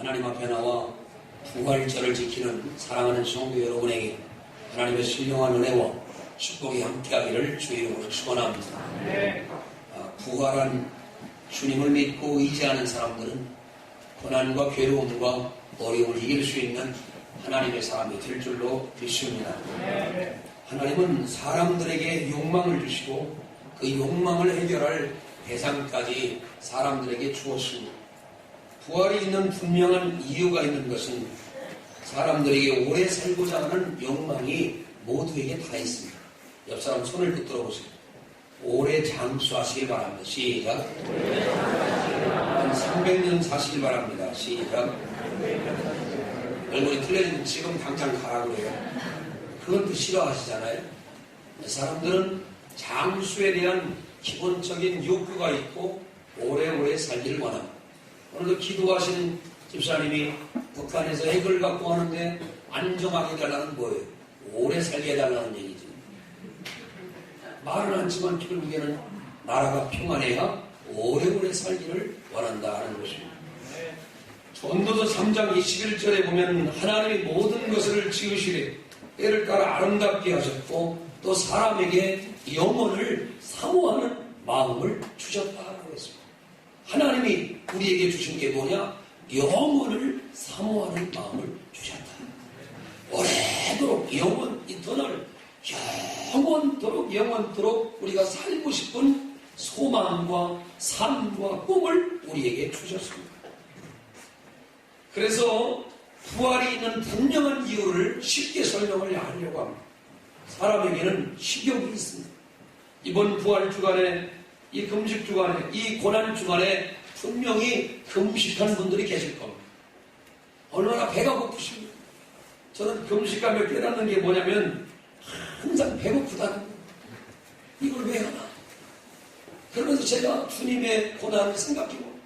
하나님 앞에 나와 부활절을 지키는 사랑하는 성도 여러분에게 하나님의 신령한 은혜와 축복이 함께하기를 주의 이름으로 축원합니다. 부활한 주님을 믿고 의지하는 사람들은 고난과 괴로움과 어려움을 이길 수 있는 하나님의 사람이 될 줄로 믿습니다. 하나님은 사람들에게 욕망을 주시고 그 욕망을 해결할 대상까지 사람들에게 주었습니다. 부활이 있는 분명한 이유가 있는 것은 사람들에게 오래 살고자 하는 욕망이 모두에게 다 있습니다. 옆 사람 손을 붙들어 보세요. 오래 장수하시길 바랍니다. 시작. 한 300년 사시길 바랍니다. 시작. 얼굴이 틀려지면 지금 당장 가라고 그래요. 그건 또 싫어하시잖아요. 사람들은 장수에 대한 기본적인 욕구가 있고 오래오래 살기를 원합니다. 오늘도 기도하신 집사님이 북한에서 핵을 갖고 하는데 안정하게 해달라는 뭐예요? 오래 살게 해달라는 얘기죠. 말은 않지만 결국에는 나라가 평안해야 오래오래 살기를 원한다는 것입니다. 전도서 3장 21절에 보면 하나님이 모든 것을 지으시되 때를 따라 아름답게 하셨고 또 사람에게 영혼을 사모하는 마음을 주셨다고 했습니다. 하나님이 우리에게 주신 게 뭐냐? 영혼을 사모하는 마음을 주셨다. 오래도록 영원 이터널 영원토록 우리가 살고 싶은 소망과 삶과 꿈을 우리에게 주셨습니다. 그래서 부활이 있는 분명한 이유를 쉽게 설명을 하려고 합니다. 사람에게는 식욕이 있습니다. 이번 부활 주간에, 이 금식 주간에, 이 고난 주간에 분명히 금식한 분들이 계실 겁니다. 얼마나 배가 고프십니까? 저는 금식하며 깨닫는 게 뭐냐면 항상 배고프다는 거예요. 이걸 왜 하나? 그러면서 제가 주님의 고난을 생각해보고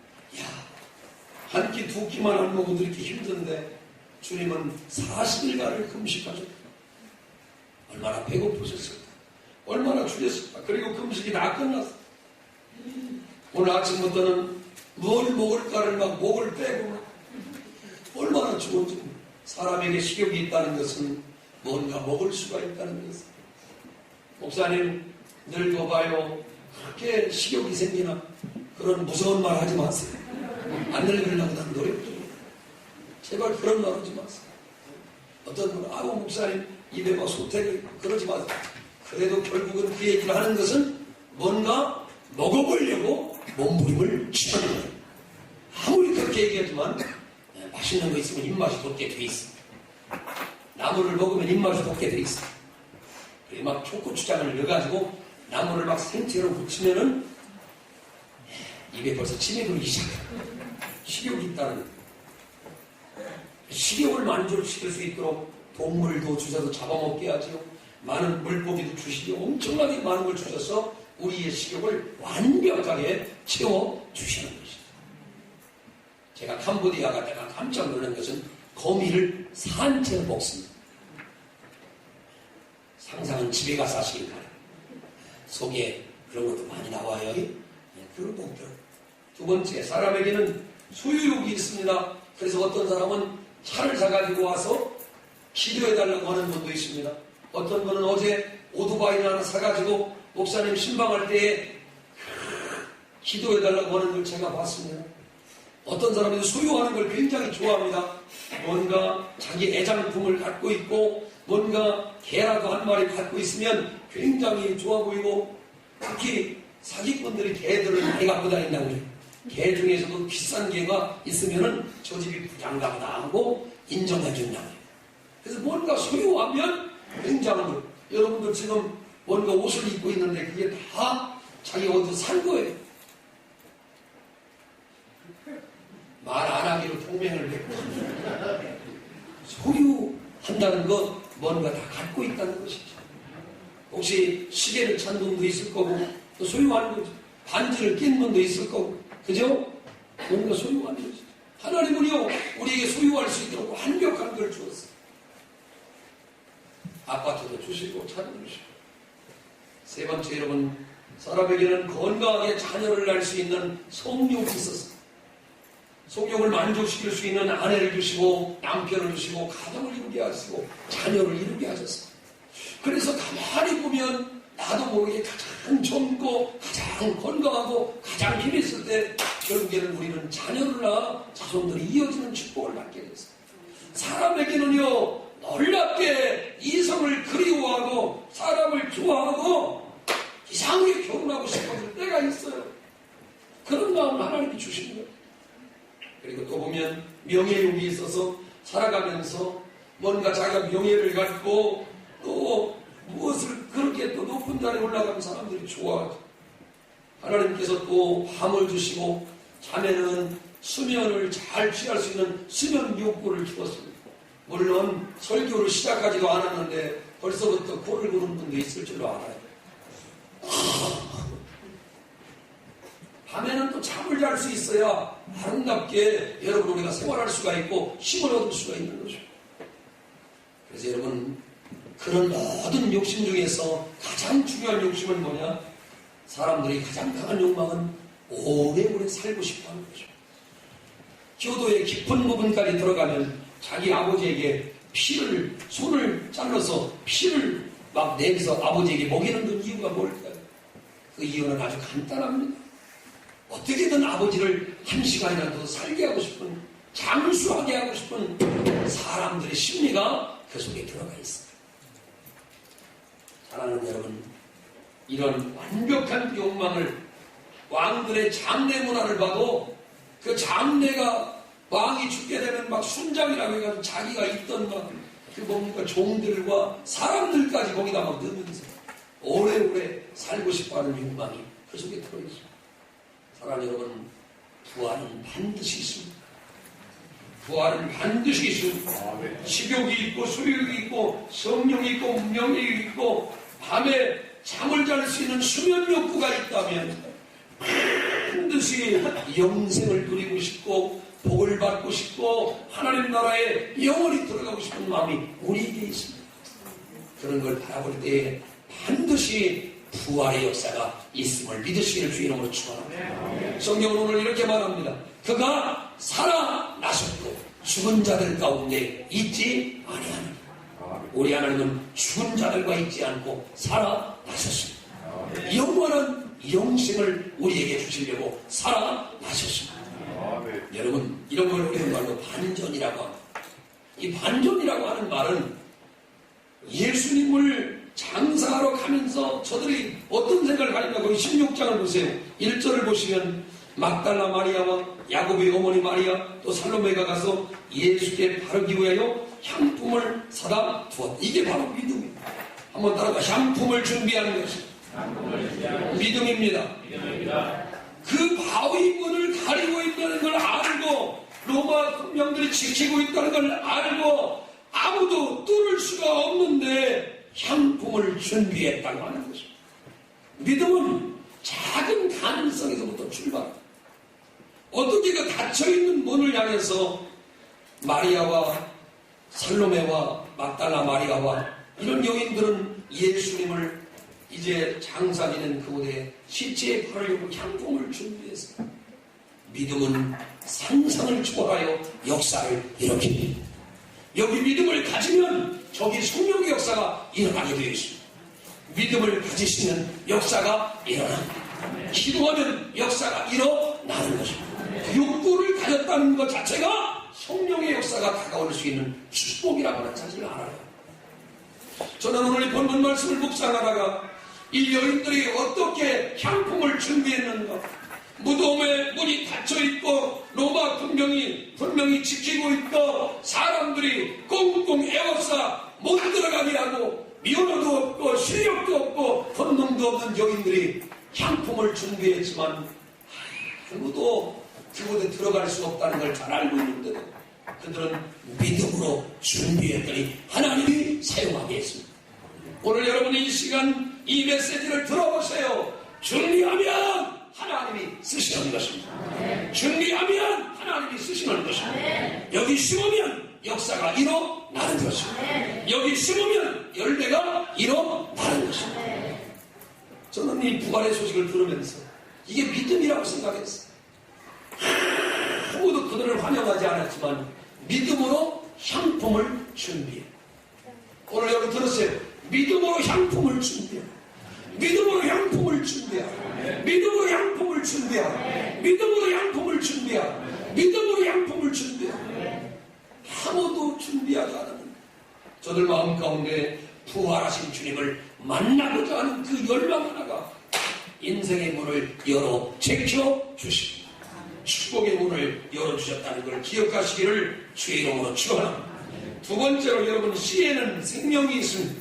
한 끼 두 끼만 안 먹어도 이렇게 힘든데 주님은 40일간을 금식하셨다. 얼마나 배고프셨을까? 얼마나 주셨을까? 그리고 금식이 다 끝났어. 오늘 아침부터는 뭘 먹을까를 막 목을 빼고 얼마나 좋은지. 사람에게 식욕이 있다는 것은 뭔가 먹을 수가 있다는 것은. 목사님 늙어봐요. 그렇게 식욕이 생기나? 그런 무서운 말 하지 마세요. 안 늙으려고 난 노력 좀. 제발 그런 말 하지 마세요. 어떤 분은 아우 목사님 입에 막 소태를 그러지 마세요. 그래도 결국은 그 얘기를 하는 것은 뭔가 먹어보려고 몸부림을 치는 거예요. 아무리 그렇게 얘기하지만 맛있는 거 있으면 입맛이 돋게 돼 있습니다. 나물을 먹으면 입맛이 돋게 돼 있습니다. 그리고 막 초고추장을 넣어가지고 나물을 막 생채로 무치면은 입에 벌써 침이 돌기 시작해요. 식욕이 있다는 거예요. 식욕을 만족시킬 수 있도록 동물도 주셔서 잡아먹게 하지요. 많은 물고기도 주시고 엄청나게 많은 걸 주셔서 우리의 식욕을 완벽하게 채워주시는 것이죠. 제가 캄보디아 갔다가 깜짝 놀란 것은 거미를 산채로 먹습니다. 상상은 집에 가서 하시길 바랍니다. 속에 그런 것도 많이 나와요. 그걸 먹더라고요. 두 번째, 사람에게는 소유욕이 있습니다. 그래서 어떤 사람은 차를 사가지고 와서 기도해달라고 하는 분도 있습니다. 어떤 분은 어제 오토바이를 하나 사가지고 목사님 신방할 때에 기도해달라고 하는 걸 제가 봤습니다. 어떤 사람은 소유하는 걸 굉장히 좋아합니다. 뭔가 자기 애장품을 갖고 있고 뭔가 개라도 한 마리 갖고 있으면 굉장히 좋아 보이고 특히 사기꾼들이 개들을 많이 갖고 다닌다고 해요. 개 중에서도 비싼 개가 있으면은 저 집이 부장가보다 하고 인정해 준다고 해요. 그래서 뭔가 소유하면 굉장한 거예요. 여러분들 지금 뭔가 옷을 입고 있는데 그게 다 자기가 어디서 산 거예요. 말 안 하기로 동맹을 맺고 소유한다는 것 뭔가 다 갖고 있다는 것이죠. 혹시 시계를 찬 분도 있을 거고 또 소유하는 거죠. 반지를 낀 분도 있을 거고 그죠? 뭔가 소유하는 거죠. 하나님은요 우리에게 소유할 수 있도록 완벽한 걸 주었어요. 아파트도 주시고 차도 주시고. 세 번째, 여러분 사람에게는 건강하게 자녀를 낳을 수 있는 성욕이 있었어요. 속욕을 만족시킬 수 있는 아내를 주시고 남편을 주시고 가정을 이루게 하시고 자녀를 이루게 하셨어요. 그래서 가만히 보면 나도 모르게 가장 젊고 가장 건강하고 가장 힘이 있을 때 결국에는 우리는 자녀를 낳아 자손들이 이어지는 축복을 받게 됐어요. 사람에게는요 놀랍게 이성을 그리워하고 사람을 좋아하고 이상하게 결혼하고 싶어질 때가 있어요. 그런 마음을 하나님이 주시는 거예요. 그리고 또 보면 명예욕이 있어서 살아가면서 뭔가 자기가 명예를 갖고 또 무엇을 그렇게 또 높은 자리에 올라가면 사람들이 좋아하죠. 하나님께서 또 밤을 주시고 자매는 수면을 잘 취할 수 있는 수면 욕구를 주었습니다. 물론 설교를 시작하지도 않았는데 벌써부터 코를 고는 분도 있을 줄로 알아요. 밤에는 또 잠을 잘 수 있어야 아름답게 여러분 우리가 생활할 수가 있고 힘을 얻을 수가 있는 거죠. 그래서 여러분 그런 모든 욕심 중에서 가장 중요한 욕심은 뭐냐? 사람들이 가장 강한 욕망은 오래오래 살고 싶어하는 거죠. 교도의 깊은 부분까지 들어가면 자기 아버지에게 손을 잘라서 피를 막 내면서 아버지에게 먹이는 그 이유가 뭘까요? 그 이유는 아주 간단합니다. 어떻게든 아버지를 한 시간이라도 살게 하고 싶은, 장수하게 하고 싶은 사람들의 심리가 그 속에 들어가 있습니다. 사랑하는 여러분, 이런 완벽한 욕망을 왕들의 장례 문화를 봐도 그 장례가 왕이 죽게 되면 막 순장이라고 해가지고 자기가 있던 막 그 뭡니까 종들과 사람들까지 거기다 막 넣으면서 오래오래 살고 싶어하는 욕망이 그 속에 들어있습니다. 사랑하는 여러분, 부활은 반드시 있습니다. 부활은 반드시 있습니다. 식욕이 있고 수욕이 있고 성령이 있고 명예가 있고 밤에 잠을 잘 수 있는 수면 욕구가 있다면 반드시 영생을 누리고 싶고 복을 받고 싶고 하나님 나라에 영원히 들어가고 싶은 마음이 우리에게 있습니다. 그런 걸 바라볼 때에 반드시 부활의 역사가 있음을 믿으시기를 주의 이름으로 축원합니다. 성경은 오늘 이렇게 말합니다. 그가 살아나셨고 죽은 자들 가운데 있지 아니하느니라. 우리 하나님은 죽은 자들과 있지 않고 살아나셨습니다. 영원한 영생을 우리에게 주시려고 살아나셨습니다. 여러분, 이런 걸 우리는 말로 반전이라고 합니다. 이 반전이라고 하는 말은 예수님을 장사하러 가면서 저들이 어떤 생각을 가지냐고 16장을 보세요. 1절을 보시면 막달라 마리아와 야곱의 어머니 마리아 또 살로메가 가서 예수께 바르기 위하여 향품을 사다 두었다. 이게 바로 믿음입니다. 한번 따라가. 향품을 준비하는 것이 믿음입니다. 그 바위 문을 가리고 있다는 걸 알고 로마 군병들이 지키고 있다는 걸 알고 아무도 뚫을 수가 없는데 향품을 준비했다고 하는 것입니다. 믿음은 작은 가능성에서부터 출발합니다. 어떻게 그 닫혀있는 문을 향해서 마리아와 살로메와 막달라 마리아와 이런 여인들은 예수님을 이제 장사되는 그곳에 시체에 바르려고 향품을 준비했어요. 믿음은 상상을 초월하여 역사를 일으킵니다. 여기 믿음을 가지면 저기 성령의 역사가 일어나게 되어 있습니다. 믿음을 가지시면 역사가 일어납니다. 기도하면 역사가 일어나는 것입니다. 그 욕구를 가졌다는 것 자체가 성령의 역사가 다가올 수 있는 축복이라고 하는 사실을 알아요. 저는 오늘 이 본문 말씀을 묵상하다가 이 여인들이 어떻게 향품을 준비했는가, 무덤에 문이 닫혀있고 로마 군병이 분명히 지키고 있고 사람들이 꽁꽁 애워싸 못 들어가게 하고 면허도 없고 실력도 없고 본능도 없는 여인들이 향품을 준비했지만 아무도 그곳에 들어갈 수 없다는 걸 잘 알고 있는데도 그들은 믿음으로 준비했더니 하나님이 사용하게 했습니다. 오늘 여러분이 이 시간 이 메시지를 들어보세요. 준비하면 하나님이 쓰시는 것입니다. 준비하면 하나님이 쓰시는 것입니다. 여기 심으면 역사가 일어나는 것입니다. 여기 심으면 열매가 일어나는 것입니다. 저는 이 부활의 소식을 들으면서 이게 믿음이라고 생각했어요. 아무도 그들을 환영하지 않았지만 믿음으로 향품을 준비해. 오늘 여러분 들으세요. 믿음으로 향품을 준비해. 믿음으로 향품을 준비해. 믿음으로 향품을 준비해. 믿음으로 향품을 준비해. 믿음으로 향품을 준비해. 아무도 준비하지 않았는데 저들 마음 가운데 부활하신 주님을 만나고자 하는 그 열망 하나가 인생의 문을 열어 제켜주시고 축복의 문을 열어주셨다는 걸 기억하시기를 주의 이름으로 축원합니다. 두 번째로 여러분, 씨에는 생명이 있습니다.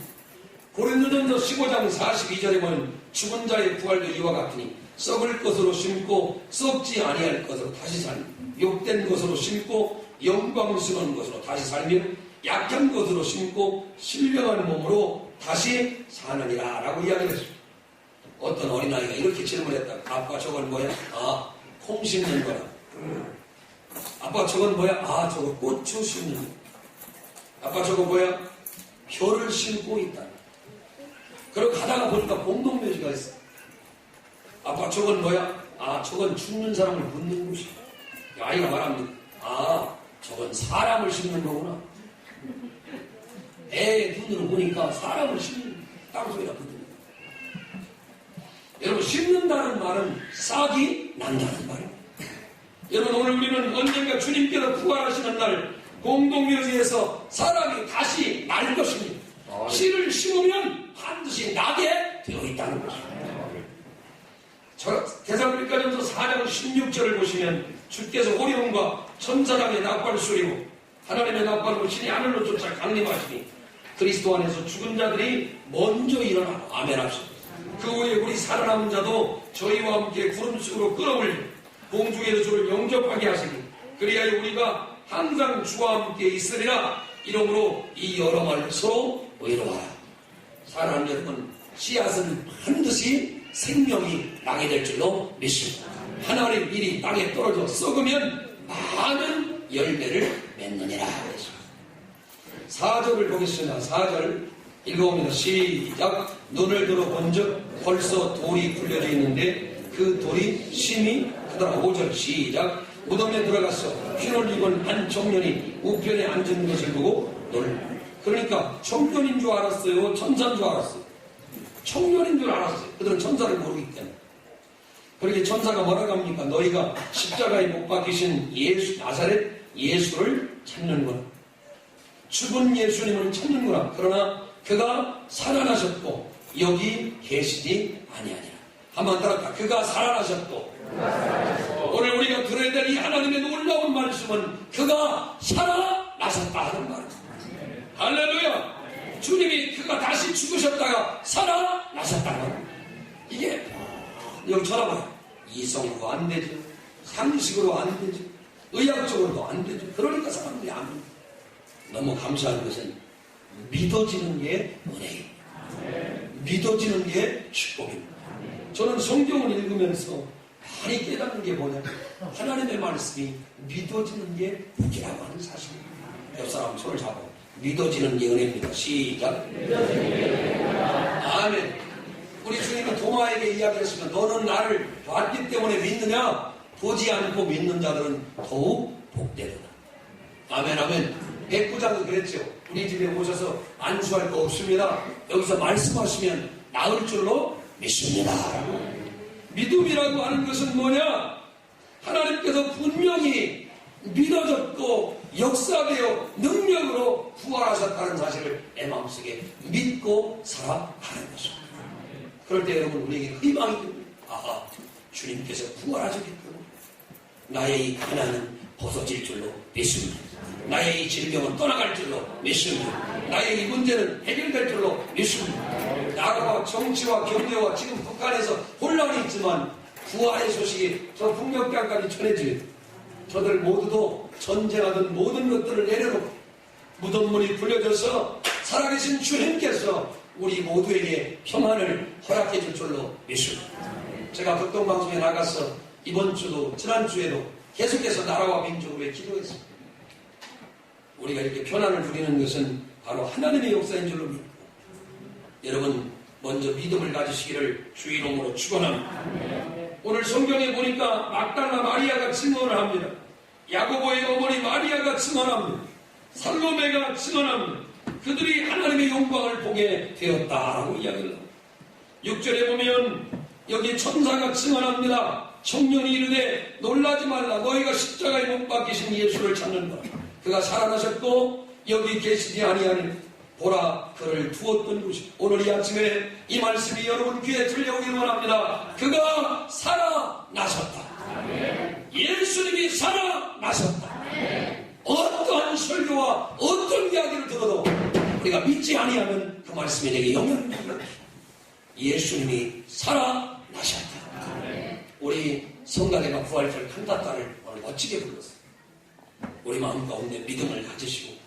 고린도전서 15장 42절에 보면 죽은 자의 부활도 이와 같으니 썩을 것으로 심고 썩지 아니할 것으로 다시 살며 욕된 것으로 심고 영광스러운 것으로 다시 살며 약한 것으로 심고 신령한 몸으로 다시 사느니라 라고 이야기했습니다. 어떤 어린아이가 이렇게 질문했다. 아빠 저건 뭐야? 아, 콩 심는 거라. 아빠 저건 뭐야? 아, 저거 고추 심는 거. 아빠 저거 뭐야? 벼를 심고 있다. 그러고 가다가 보니까 공동묘지가 있어. 아빠 저건 뭐야? 아, 저건 죽는 사람을 묻는 곳이야. 아이가 말합니다. 아, 저건 사람을 심는 거구나. 애의 눈으로 보니까 사람을 심는 땅속에다 묻는 거야. 여러분, 심는다는 말은 싹이 난다는 말입니다. 여러분, 오늘 우리는 언젠가 주님께서 부활하시는 날 공동묘지에서 사람이 다시 날 것입니다. 씨를 심으면 반드시 나게 되어 있다는 것입니다. 데살로니가전서 4장 16절을 보시면 주께서 오리온과 천사장의 나팔소리로 하나님의 나팔로 신이 하늘로 쫓아 강림하시니 그리스도 안에서 죽은 자들이 먼저 일어나 아멘 합시다. 그 후에 우리 살아남은 자도 저희와 함께 구름속으로 끌어올려 공중에서 주를 영접하게 하시니 그리하여 우리가 항상 주와 함께 있으리라. 이러므로 이 여러 말 서로 의로하라. 사랑하는 여러분, 씨앗은 반드시 생명이 나게 될 줄로 믿습니다. 하나님 일이 땅에 떨어져 썩으면 많은 열매를 맺느니라. 4절을 보겠습니다. 4절 읽어봅니다. 시작. 눈을 들어 본즉 벌써 돌이 굴려져 있는데 그 돌이 심이 크더라. 5절 시작. 무덤에 들어가서 흰옷 입은 한 청년이 우편에 앉은 것을 보고 놀라. 그러니까 청년인 줄 알았어요? 천사인 줄 알았어요? 청년인 줄 알았어요. 그들은 천사를 모르기 때문에. 그렇게 천사가 뭐라고 합니까? 너희가 십자가에 못 박히신 예수, 나사렛 예수를 찾는구나. 죽은 예수님을 찾는구나. 그러나 그가 살아나셨고 여기 계시지 아니하니라. 한번 따라합니다. 그가 살아나셨고. 오늘 우리가 들어야 될 이 하나님의 놀라운 말씀은 그가 살아나셨다 하는 말입니다. 할렐루야. 주님이 그가 다시 죽으셨다가 살아나셨다는 이게 여기 쳐다봐요. 이성으로 안 되죠. 상식으로 안 되죠. 의학적으로도 안 되죠. 그러니까 사람들이 안 믿어요. 너무 감사한 것은 믿어지는 게 은혜입니다. 믿어지는 게 축복입니다. 저는 성경을 읽으면서 많이 깨닫는 게 뭐냐. 하나님의 말씀이 믿어지는 게 복이라고 하는 사실입니다. 옆 사람 손을 잡고 믿어지는 게 은혜입니다. 시작. 아멘. 우리 주님은 도마에게 이야기했습니다. 너는 나를 봤기 때문에 믿느냐? 보지 않고 믿는 자들은 더욱 복되도다. 아멘 아멘. 백부장도 그랬죠. 우리 집에 오셔서 안수할 거 없습니다. 여기서 말씀하시면 나을 줄로 믿습니다. 믿음이라고 하는 것은 뭐냐? 하나님께서 분명히 믿어졌고 역사되어 능력으로 부활하셨다는 사실을 내 마음속에 믿고 살아가는 것입니다. 그럴 때 여러분 우리에게 희망이 듭니다. 아하, 주님께서 부활하셨기 때문에 나의 이 가난은 벗어질 줄로 믿습니다. 나의 이 질병은 떠나갈 줄로 믿습니다. 나의 이 문제는 해결될 줄로 믿습니다. 나라와 정치와 경제와 지금 북한에서 혼란이 있지만 부활의 소식이 저 북녘 땅까지 전해집니다. 저들 모두도 전쟁하던 모든 것들을 내려놓고 무덤문이 굴려져서 살아계신 주님께서 우리 모두에게 평안을 허락해 줄 줄로 믿습니다. 제가 극동방송에 나가서 이번 주도 지난주에도 계속해서 나라와 민족을 위해 기도했습니다. 우리가 이렇게 평안을 누리는 것은 바로 하나님의 역사인 줄로 믿고 여러분 먼저 믿음을 가지시기를 주의 이름으로 축원합니다. 오늘 성경에 보니까 막달라 마리아가 증언을 합니다. 야고보의 어머니 마리아가 증언합니다. 살로메가 증언합니다. 그들이 하나님의 영광을 보게 되었다라고 이야기를 합니다. 6절에 보면 여기 천사가 증언합니다. 청년이 이르되 놀라지 말라. 너희가 십자가에 못 박히신 예수를 찾는다. 그가 살아나셨고 여기 계시지 아니하니 보라 그를 두었던 곳이. 오늘 이 아침에 이 말씀이 여러분 귀에 들려오기를 원합니다. 그가 살아나셨다. 예수님이 살아나셨다. 어떠한 설교와 어떤 이야기를 들어도 우리가 믿지 아니하면 그 말씀이 내게 영향을 미친다. 예수님이 살아나셨다. 우리 성가대가 부활절 칸타타를 오늘 멋지게 불렀어요. 우리 마음 가운데 믿음을 가지시고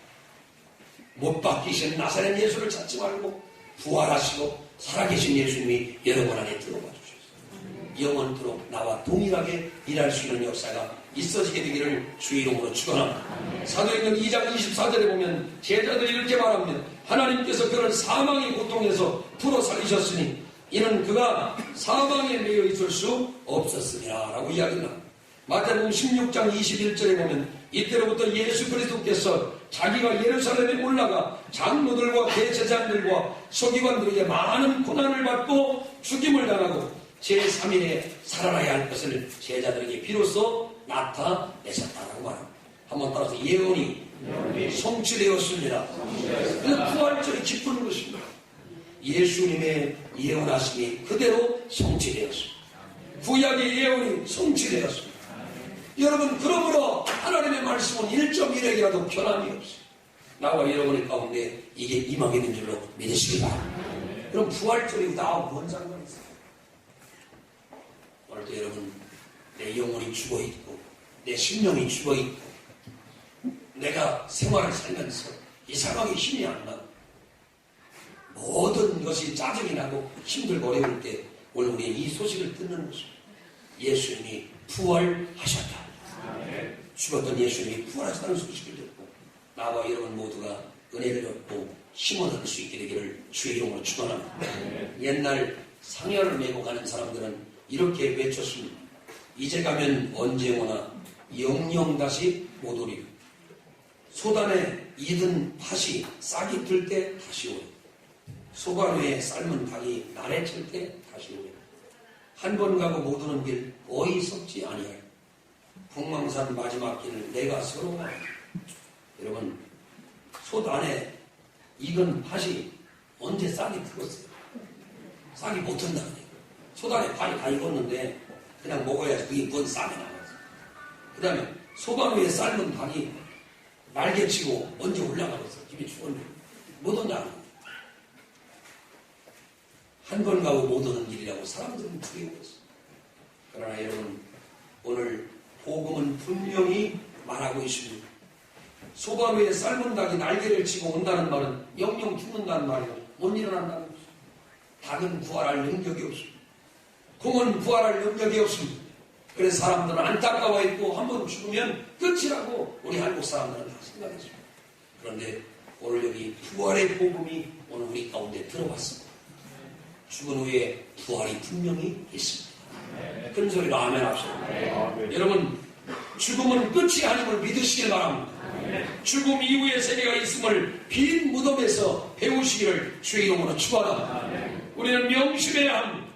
못 박히신 나사렛 예수를 찾지 말고 부활하시고 살아계신 예수님이 여러분 안에 들어와 주셨어요. 영원토록 나와 동일하게 일할 수 있는 역사가 있어지게 되기를 주의 이름으로 축원합니다. 사도행전 2장 24절에 보면 제자들이 이렇게 말합니다. 하나님께서 그를 사망의 고통에서 풀어 살리셨으니 이는 그가 사망에 매여 있을 수 없었으니라 라고 이야기를 합니다. 마태복음 16장 21절에 보면 이때로부터 예수 그리스도께서 자기가 예루살렘에 올라가 장로들과 대제사장들과 서기관들에게 많은 고난을 받고 죽임을 당하고 제3일에 살아나야 할 것을 제자들에게 비로소 나타내셨다라고 말합니다. 한번 따라서 예언이 성취되었습니다. 그래서 부활절이 기쁜 것입니다. 예수님의 예언하심이 그대로 성취되었습니다. 구약의 예언이 성취되었습니다. 여러분 그러므로 하나님의 말씀은 1.1핵이라도 변함이 없어요. 나와 여러분의 가운데 이게 임하게 된 줄로 믿으시기 바랍니다. 그럼 부활절이 나와 뭔 상관이 있어요? 오늘도 여러분 내 영혼이 죽어있고 내 심령이 죽어있고 내가 생활을 살면서 이 상황에 힘이 안 나고 모든 것이 짜증이 나고 힘들고 어려울 때 오늘 우리는 이 소식을 듣는 것입니다. 예수님이 부활하셨다. 죽었던 예수님이 부활하셨다는 소식을 듣고 나와 여러분 모두가 은혜를 얻고 힘을 얻을 수 있게 되기를 주의 이름으로 축원합니다. 옛날 상여를 메고 가는 사람들은 이렇게 외쳤습니다. 이제 가면 언제 오나 영영 다시 못 오리라. 소단에 익은 팥이 싹이 들 때 다시 오리라. 소반 위에 삶은 닭이 날에 칠 때 다시 오리라. 한 번 가고 못 오는 길 거의 섭지 아니하리. 북망산 마지막 길을 내가 서러워하리. 여러분 소단에 익은 팥이 언제 싹이 들었어요? 싹이 못 든다는 얘기예요. 소단에 팥이 다 익었는데 그냥 먹어야지 그게 뭔 싹이 나왔어요. 그 다음에 소반 위에 삶은 닭이 날개치고 언제 올라가겠어요? 집에 죽었는데 못 온다는 거예요. 한 번 가고 못 오는 길이라고 사람들은 두려워했어요. 그러나 여러분 오늘 복음은 분명히 말하고 있습니다. 소반 위에 삶은 닭이 날개를 치고 온다는 말은 영영 죽는다는 말이에요. 못 일어난다는 거죠. 닭은 부활할 능력이 없습니다. 공은 부활할 능력이 없습니다. 그래서 사람들은 안타까워 있고 한 번 죽으면 끝이라고 우리 한국 사람들은 다 생각했습니다. 그런데 오늘 여기 부활의 복음이 오늘 우리 가운데 들어왔습니다. 죽은 후에 부활이 분명히 있습니다. 큰 소리로 아멘 합시다. 여러분 죽음은 끝이 아님을 믿으시길 바랍니다. 죽음 이후의 세계가 있음을 빈 무덤에서 배우시기를 주의 이름으로 축원합니다. 우리는 명심해야 합니다.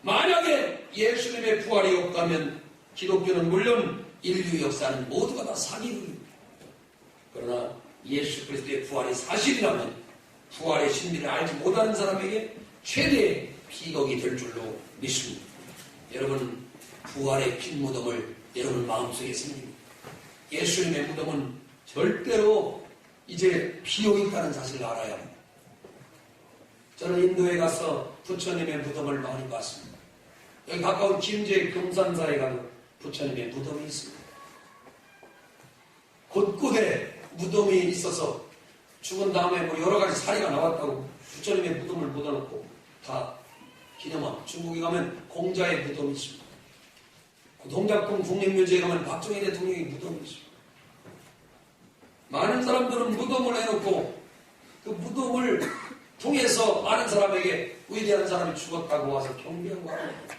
만약에 예수님의 부활이 없다면 기독교는 물론 인류 역사는 모두가 다 사기입니다. 그러나 예수 그리스도의 부활이 사실이라면 부활의 신비를 알지 못하는 사람에게 최대의 비극이 될 줄로 믿습니다. 여러분 부활의 빈 무덤을 여러분 마음속에 생깁니다. 예수님의 무덤은 절대로 이제 비어있다는 사실을 알아야 합니다. 저는 인도에 가서 부처님의 무덤을 많이 봤습니다. 여기 가까운 김제 금산사에 가면 부처님의 무덤이 있습니다. 곳곳에 무덤이 있어서 죽은 다음에 뭐 여러 가지 사례가 나왔다고 부처님의 무덤을 묻어놓고 다 기념하고, 중국에 가면 공자의 무덤이 있습니다. 동작동 국립묘지에 가면 박정희 대통령의 무덤이 있습니다. 많은 사람들은 무덤을 해놓고 그 무덤을 통해서 많은 사람에게 위대한 사람이 죽었다고 와서 경배하고 합니다.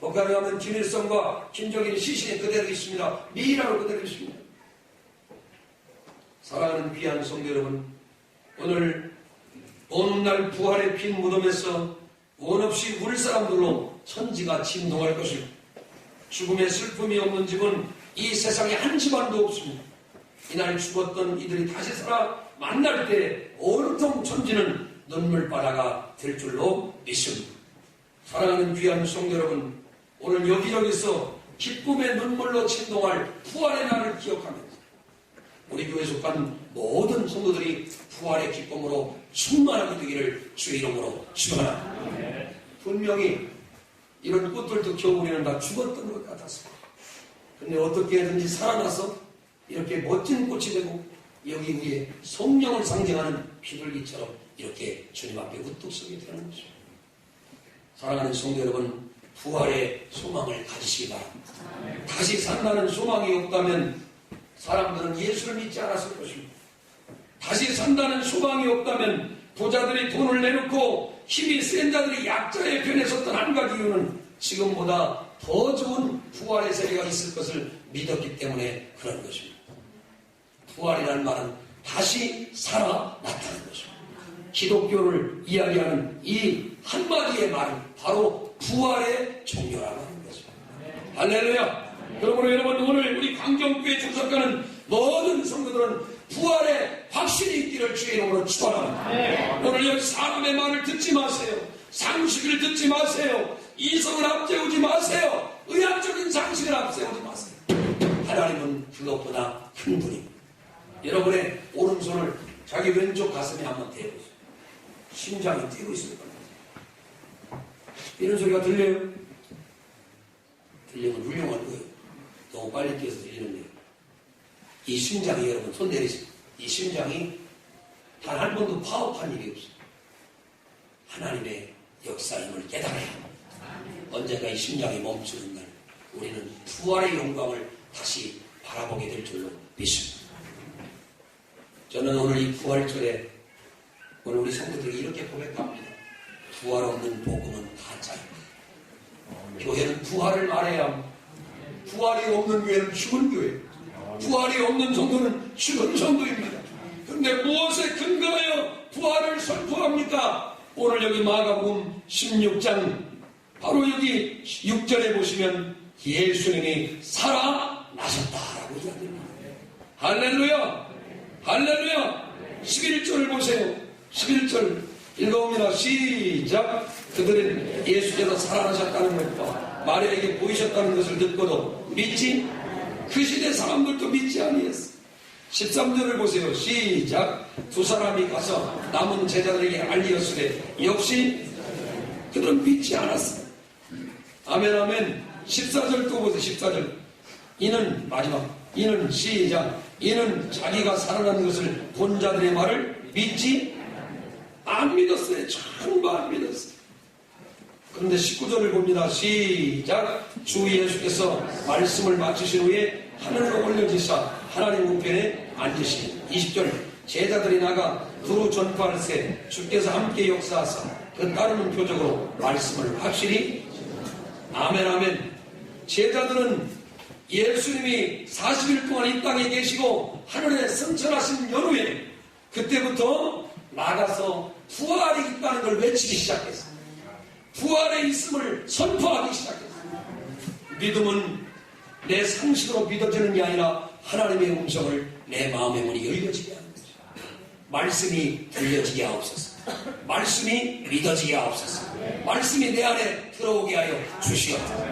북한에 가면 김일성과 김정일의 시신이 그대로 있습니다. 미라로 그대로 있습니다. 사랑하는 귀한 성도 여러분, 오늘 오늘날 부활의 빈 무덤에서 원 없이 울 사람들로 천지가 진동할 것입니다. 죽음의 슬픔이 없는 집은 이 세상에 한 집안도 없습니다. 이날 죽었던 이들이 다시 살아 만날 때 온통 천지는 눈물바다가 될 줄로 믿습니다. 사랑하는 귀한 성도 여러분, 오늘 여기저기서 기쁨의 눈물로 진동할 부활의 날을 기억하면서 우리 교회 속한 모든 성도들이 부활의 기쁨으로 충만하게 되기를 주의 이름으로 축원합니다. 분명히 이런 꽃들도 겨울에는 다 죽었던 것 같았습니다. 근데 어떻게든지 살아나서 이렇게 멋진 꽃이 되고 여기 위에 성령을 상징하는 비둘기처럼 이렇게 주님 앞에 우뚝 서게 되는 것입니다. 사랑하는 성도 여러분, 부활의 소망을 가지시기 바랍니다. 다시 산다는 소망이 없다면 사람들은 예수를 믿지 않았을 것입니다. 다시 산다는 소망이 없다면 부자들이 돈을 내놓고 힘이 센 자들이 약자의 편에 섰던 한 가지 이유는 지금보다 더 좋은 부활의 세계가 있을 것을 믿었기 때문에 그런 것입니다. 부활이라는 말은 다시 살아났다는 것입니다. 기독교를 이야기하는 이 한마디의 말은 바로 부활의 종교라고 하는 것입니다. 할렐루야! 그러므로 여러분, 오늘 우리 광경교회 출석하는 모든 성도들은 부활에 확신이 있기를 주의 이름으로 축원합니다. 오늘 여기 사람의 말을 듣지 마세요. 상식을 듣지 마세요. 이성을 앞세우지 마세요. 의학적인 상식을 앞세우지 마세요. 하나님은 그것보다 큰 분입니다. 여러분의 오른손을 자기 왼쪽 가슴에 한번 대보세요. 심장이 뛰고 있을 겁니다. 이런 소리가 들려요? 들리면 훌륭한 거예요. 너무 빨리 뛰어서 들리는데요. 이 심장이, 여러분 손 내리세요. 이 심장이 단 한 번도 파업한 일이 없어요. 하나님의 역사임을 깨달아야 합니다. 언젠가 이 심장이 멈추는 날 우리는 부활의 영광을 다시 바라보게 될 줄로 믿습니다. 저는 오늘 이 부활절에 오늘 우리 성도들이 이렇게 고백합니다. 부활 없는 복음은 가짜입니다. 교회는 부활을 말해야 합니다. 부활이 없는 교회는 죽은 교회, 부활이 없는 성도는 죽은 성도입니다. 그런데 무엇에 근거하여 부활을 선포합니까? 오늘 여기 마가복음 16장 바로 여기 6절에 보시면 예수님이 살아나셨다라고 이야기합니다. 할렐루야! 할렐루야! 11절을 보세요. 11절 읽어봅니다. 시작. 그들은 예수께서 살아나셨다는 것과 마리아에게 보이셨다는 것을 듣고도 믿지? 그 시대 사람들도 믿지 아니했어. 13절을 보세요. 시작. 두 사람이 가서 남은 제자들에게 알리었으되 역시 그들은 믿지 않았어. 아멘 아멘. 14절 또 보세요. 14절. 이는 마지막. 이는 시작. 이는 자기가 살아난 것을 본 자들의 말을 믿지 안 믿었어요. 전부 안 믿었어요. 그런데 19절을 봅니다. 시작. 주 예수께서 말씀을 마치신 후에 하늘로 올려지사 하나님 우편에 앉으시니 20절. 제자들이 나가 두루 전파할세 주께서 함께 역사하사 그 따르는 표적으로 말씀을 확실히. 아멘 아멘. 제자들은 예수님이 40일 동안 이 땅에 계시고 하늘에 승천하신 연후에 그때부터 나가서 부활이 있다는 걸 외치기 시작했어요. 부활에 있음을 선포하기 시작했어요. 믿음은 내 상식으로 믿어지는 게 아니라 하나님의 음성을 내 마음의 문이 열려지게 하는 거죠. 말씀이 들려지게 하옵소서. 말씀이 믿어지게 하옵소서. 말씀이 내 안에 들어오게 하여 주시옵소서.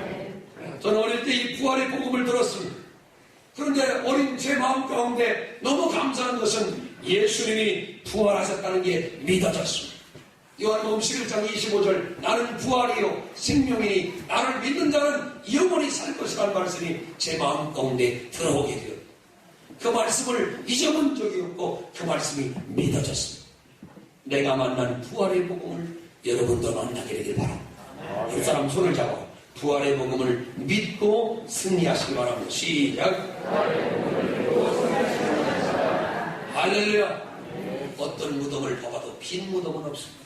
저는 어릴 때 이 부활의 복음을 들었습니다. 그런데 어린 제 마음 가운데 너무 감사한 것은 예수님이 부활하셨다는 게 믿어졌습니다. 요한복음 11장 25절 나는 부활이요 생명이니 나를 믿는 자는 영원히 살 것이라는 말씀이 제 마음 가운데 들어오게 되었습니다. 그 말씀을 잊어본 적이 없고 그 말씀이 믿어졌습니다. 내가 만난 부활의 복음을 여러분도 만나게 되길 바랍니다. 그 사람 손을 잡아 부활의 복음을 믿고 승리하시기 바랍니다. 시작. 할렐루야. 어떤 무덤을 봐봐도 빈 무덤은 없습니다.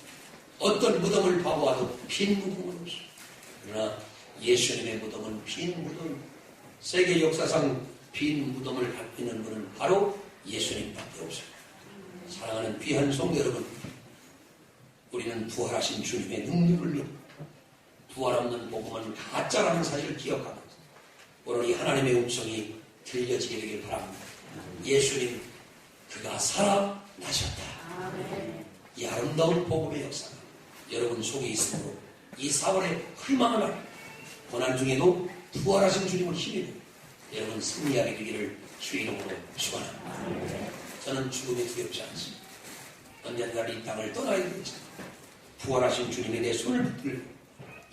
어떤 무덤을 봐봐도 빈 무덤은 없습니다. 그러나 예수님의 무덤은 빈 무덤. 세계 역사상 빈 무덤을 갖고 있는 분은 바로 예수님밖에 없어요. 사랑하는 귀한 성도 여러분, 우리는 부활하신 주님의 능력을 믿고 부활 없는 복음은 가짜라는 사실을 기억하면서 오늘 이 하나님의 음성이 들려지게 되길 바랍니다. 예수님, 그가 살아나셨다. 이 아름다운 복음의 역사가 여러분 속에 있으므로 이 4월의 희망을 알고 고난 중에도 부활하신 주님을 힘입어 여러분 승리하게 되기를 주의 이름으로 축원합니다. 저는 죽음이 두렵지 않습니다. 언젠가 이 땅을 떠나야 되겠습니다. 부활하신 주님의 내 손을 붙들고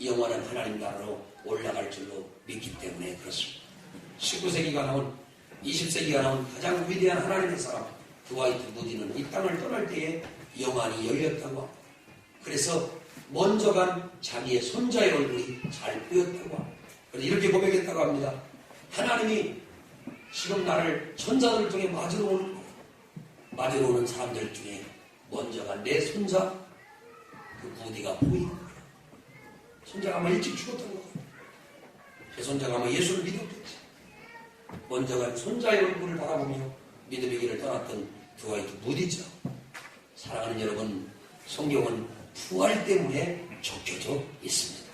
영원한 하나님 나라로 올라갈 줄로 믿기 때문에 그렇습니다. 19세기가 나온 20세기가 나온 가장 위대한 하나님의 사람 드와이트 무디는 이 땅을 떠날 때에 영안이 열렸다고 합니다. 그래서 먼저 간 자기의 손자의 얼굴이 잘 보였다고 합니다. 그래서 이렇게 고백했다고 합니다. 하나님이 지금 나를 천사들 중에 맞으러 오는 거예요. 맞으러 오는 사람들 중에 먼저 간 내 손자 그 무디가 보이는 거예요. 손자가 아마 일찍 죽었던 거예요. 제 손자가 아마 예수를 믿었겠지. 먼저 간 손자의 얼굴을 바라보며 믿음의 길을 떠났던 드와이트 무디죠. 사랑하는 여러분, 성경은 부활 때문에 적혀져 있습니다.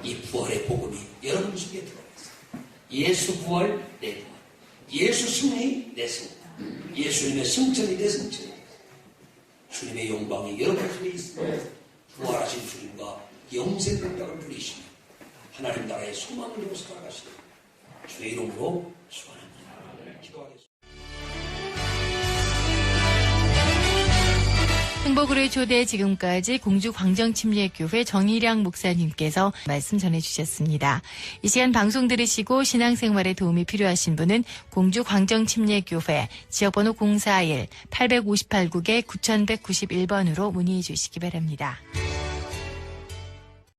이 부활의 복음이 여러분 속에 들어가 있어요. 예수 부활, 내 부활. 예수 승리, 내 승리. 예수님의 승천이 내 승천이. 주님의 영광이 여러분 속에 있습니다. 부활하신 주님과 영생 공작을 누리시며 하나님 나라의 소망을 이루어 살아가시는 주의 이름으로 축원합니다. 기도하겠습니다. 행복으로의 초대 지금까지 공주광정침례교회 정일양 목사님께서 말씀 전해주셨습니다. 이 시간 방송 들으시고 신앙생활에 도움이 필요하신 분은 공주광정침례교회 지역번호 041-858국에 9191번으로 문의해 주시기 바랍니다.